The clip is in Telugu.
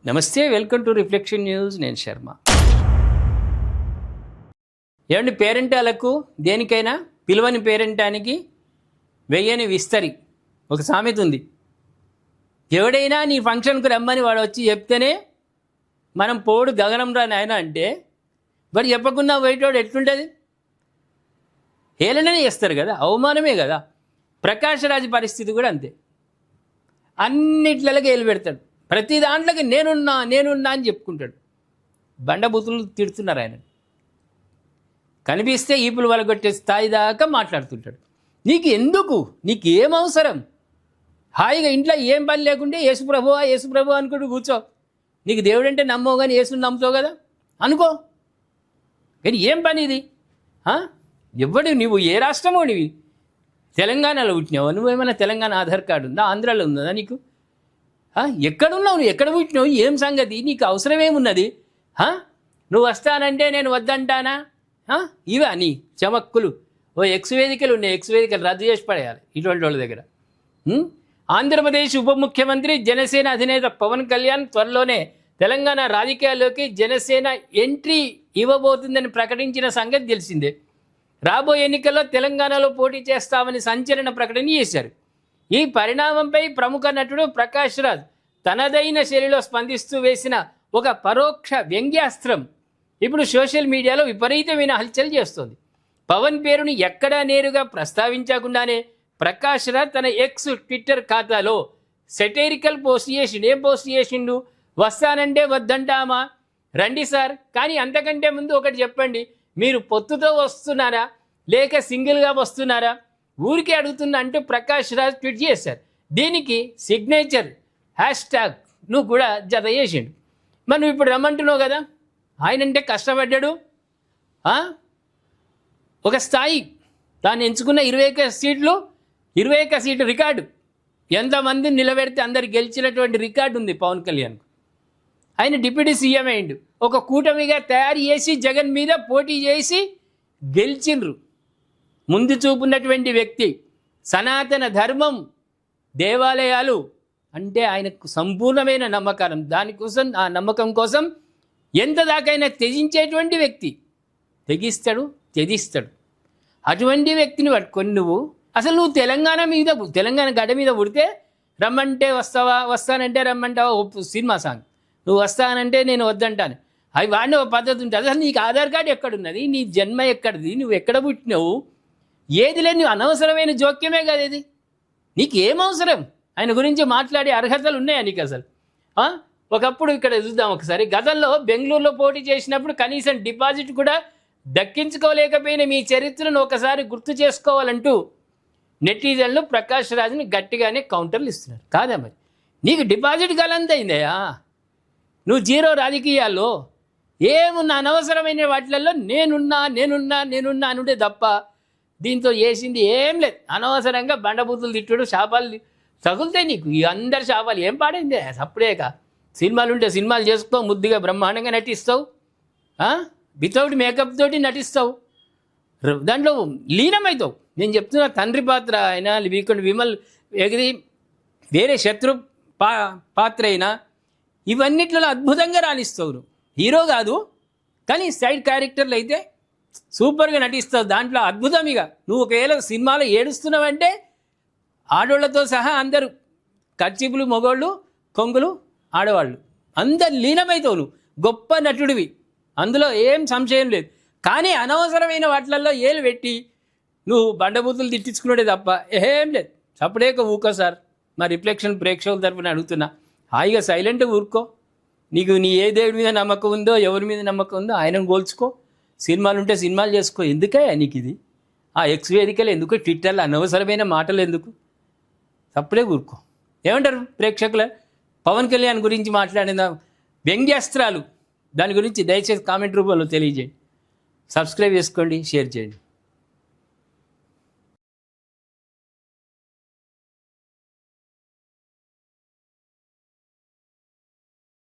నమస్తే, వెల్కమ్ టు రిఫ్లెక్షన్ న్యూస్. నేను శర్మ. ఏమండి, పేరెంటాలకు దేనికైనా పిలువని పేరెంటానికి వెయ్యని విస్తరి ఒక సామెత ఉంది. ఎవడైనా నీ ఫంక్షన్కు రమ్మని వాడు వచ్చి చెప్తేనే మనం పోడు గగనం రా నాయన అంటే వాడు చెప్పకుండా పోయేటోడు ఎట్లుంటుంది? హేళననే చేస్తారు కదా, అవమానమే కదా. ప్రకాష్ రాజ్ పరిస్థితి కూడా అంతే. అన్నిట్లకి ఏలు పెడతాడు, ప్రతి దాంట్లోకి నేనున్నా అని చెప్పుకుంటాడు. బండబూతులు తిడుతున్నారు ఆయన. కనిపిస్తే ఈపులు వలగొట్టే స్థాయి దాకా మాట్లాడుతుంటాడు. నీకు ఎందుకు? నీకు ఏం అవసరం? హాయిగా ఇంట్లో ఏం పని లేకుంటే యేసుప్రభు అనుకుంటూ కూర్చో. నీకు దేవుడు అంటే నమ్మవు కానీ యేసుని నమ్ముతావు కదా, అనుకో. కానీ ఏం పని ఇది? ఎవడు? నువ్వు ఏ రాష్ట్రమో? నీవి తెలంగాణలో పుట్టినావు. నువ్వేమైనా తెలంగాణ ఆధార్ కార్డు ఉందా? ఆంధ్రాలో ఉందా నీకు? ఎక్కడున్నావు? నువ్వు ఎక్కడ పుట్టినావు? ఏం సంగతి? నీకు అవసరమేమున్నది? నువ్వు వస్తానంటే నేను వద్దంటానా? ఇవా నీ చమక్కులు? ఓ ఎక్స్ వేదికలు ఉన్నాయి, ఎక్స్ వేదికలు రద్దు చేసి పడేయాలి ఇటువంటి వాళ్ళ దగ్గర. ఆంధ్రప్రదేశ్ ఉప ముఖ్యమంత్రి జనసేన అధినేత పవన్ కళ్యాణ్ త్వరలోనే తెలంగాణ రాజకీయాల్లోకి జనసేన ఎంట్రీ ఇవ్వబోతుందని ప్రకటించిన సంగతి తెలిసిందే. రాబోయే ఎన్నికల్లో తెలంగాణలో పోటీ చేస్తామని సంచలన ప్రకటన చేశారు. ఈ పరిణామంపై ప్రముఖ నటుడు ప్రకాష్ రాజ్ తనదైన శైలిలో స్పందిస్తూ వేసిన ఒక పరోక్ష వ్యంగ్యాస్త్రం ఇప్పుడు సోషల్ మీడియాలో విపరీతమైన హల్చల్ చేస్తోంది. పవన్ పేరుని ఎక్కడా నేరుగా ప్రస్తావించకుండానే ప్రకాష్ రాజ్ తన ఎక్స్ ట్విట్టర్ ఖాతాలో సెటైరికల్ పోస్ట్ చేసిండు. ఏం పోస్ట్ చేసిండు? వస్తానంటే వద్దంటామా? రండి సార్, కానీ అంతకంటే ముందు ఒకటి చెప్పండి, మీరు పొత్తుతో వస్తున్నారా లేక సింగిల్గా వస్తున్నారా? ఊరికే అడుగుతున్నా అంటూ ప్రకాష్ రాజ్ ట్వీట్ చేశారు. దీనికి సిగ్నేచర్ హ్యాష్ట్యాగ్ నువ్వు కూడా జత చేసిండు. మరి నువ్వు ఇప్పుడు రమ్మంటున్నావు కదా, ఆయన అంటే కష్టపడ్డాడు. ఒక స్థాయి తాను ఎంచుకున్న 21 సీట్లు రికార్డు, ఎంతమందిని నిలబెడితే అందరు గెలిచినటువంటి రికార్డు ఉంది పవన్ కళ్యాణ్కు. ఆయన డిప్యూటీ సీఎం అయిండు. ఒక కూటమిగా తయారు చేసి జగన్ మీద పోటీ చేసి గెలిచిండ్రు. ముందు చూపున్నటువంటి వ్యక్తి. సనాతన ధర్మం, దేవాలయాలు అంటే ఆయనకు సంపూర్ణమైన నమ్మకం. దానికోసం, ఆ నమ్మకం కోసం ఎంత దాకైనా త్యజించేటువంటి వ్యక్తి. తెగిస్తాడు, త్యజిస్తాడు. అటువంటి వ్యక్తిని పట్టుకొని నువ్వు తెలంగాణ గడ్డ మీద పుడితే రమ్మంటే వస్తావా, వస్తానంటే రమ్మంటావా? Cinema song. నువ్వు వస్తానంటే నేను వద్దంటాను. అవి వాడిన ఒక పద్ధతి ఉంటుంది. అసలు నీకు ఆధార్ కార్డు ఎక్కడున్నది? నీ జన్మ ఎక్కడిది? నువ్వు ఎక్కడ పుట్టినావు? ఏది లేదు. నువ్వు అనవసరమైన జోక్యమే కదా ఇది. నీకు ఏమవసరం? ఆయన గురించి మాట్లాడే అర్హతలు ఉన్నాయా నీకు అసలు? ఒకప్పుడు ఇక్కడ చూద్దాం ఒకసారి. గతంలో బెంగళూరులో పోటీ చేసినప్పుడు కనీసం డిపాజిట్ కూడా దక్కించుకోలేకపోయిన మీ చరిత్రను ఒకసారి గుర్తు చేసుకోవాలంటూ నెటిజన్లు ప్రకాష్ రాజ్ని గట్టిగానే కౌంటర్లు ఇస్తున్నారు. కాదా మరి? నీకు డిపాజిట్ గలంతైందయా? నువ్వు జీరో రాజకీయాల్లో ఏమున్న అనవసరమైన వాటిలలో నేనున్నా అనుంటే తప్ప దీంతో చేసింది ఏం లేదు. అనవసరంగా బండబూతులు తిట్టుడు, శాపాలు తగులుతాయి నీకు. ఈ అందరి శాపాలు ఏం పాడైందే? అప్పుడేక సినిమాలు ఉంటే సినిమాలు చేసుకో, ముద్దుగా బ్రహ్మాండంగా నటిస్తావు, వితౌట్ మేకప్ తోటి నటిస్తావు, దాంట్లో లీనమవుతావు. నేను చెప్తున్నా, తండ్రి పాత్ర అయినా విమల్ ఎగిరి వేరే శత్రు పాత్ర అయినా ఇవన్నిట్లలో అద్భుతంగా రాణిస్తావు. నువ్వు హీరో కాదు కానీ సైడ్ క్యారెక్టర్లు అయితే సూపర్గా నటిస్తావు. దాంట్లో అద్భుతం. ఇక నువ్వు ఒకవేళ సినిమాలో ఏడుస్తున్నావంటే ఆడవాళ్ళతో సహా అందరూ, కర్చీపులు మగవాళ్ళు, కొంగులు ఆడవాళ్ళు, అందరు లీనమవుతావు. నువ్వు గొప్ప నటుడివి, అందులో ఏం సంశయం లేదు. కానీ అనవసరమైన వాటిలలో ఏలు పెట్టి నువ్వు బండబూతులు తిట్టించుకున్నాడే తప్ప ఏం లేదు. అప్పుడేక ఊకో సార్. మా రిఫ్లెక్షన్ ప్రేక్షకుల తరపున అడుగుతున్నా, హాయిగా సైలెంట్గా ఊరుకో. నీకు ఏ దేవుడి మీద నమ్మకం ఉందో, ఎవరి మీద నమ్మకం ఉందో ఆయనను గోల్చుకో. సినిమాలు ఉంటే సినిమాలు చేసుకో. ఎందుకయ్యా నీకు ఇది? ఎక్స్ వేదికలు ఎందుకు? ట్విట్టర్లో అనవసరమైన మాటలు ఎందుకు? తప్పుడే ఊరుకో. ఏమంటారు ప్రేక్షకుల? పవన్ కళ్యాణ్ గురించి మాట్లాడిన వ్యంగ్యాస్త్రాలు, దాని గురించి దయచేసి కామెంట్ రూపంలో తెలియజేయండి. సబ్స్క్రైబ్ చేసుకోండి, షేర్ చేయండి.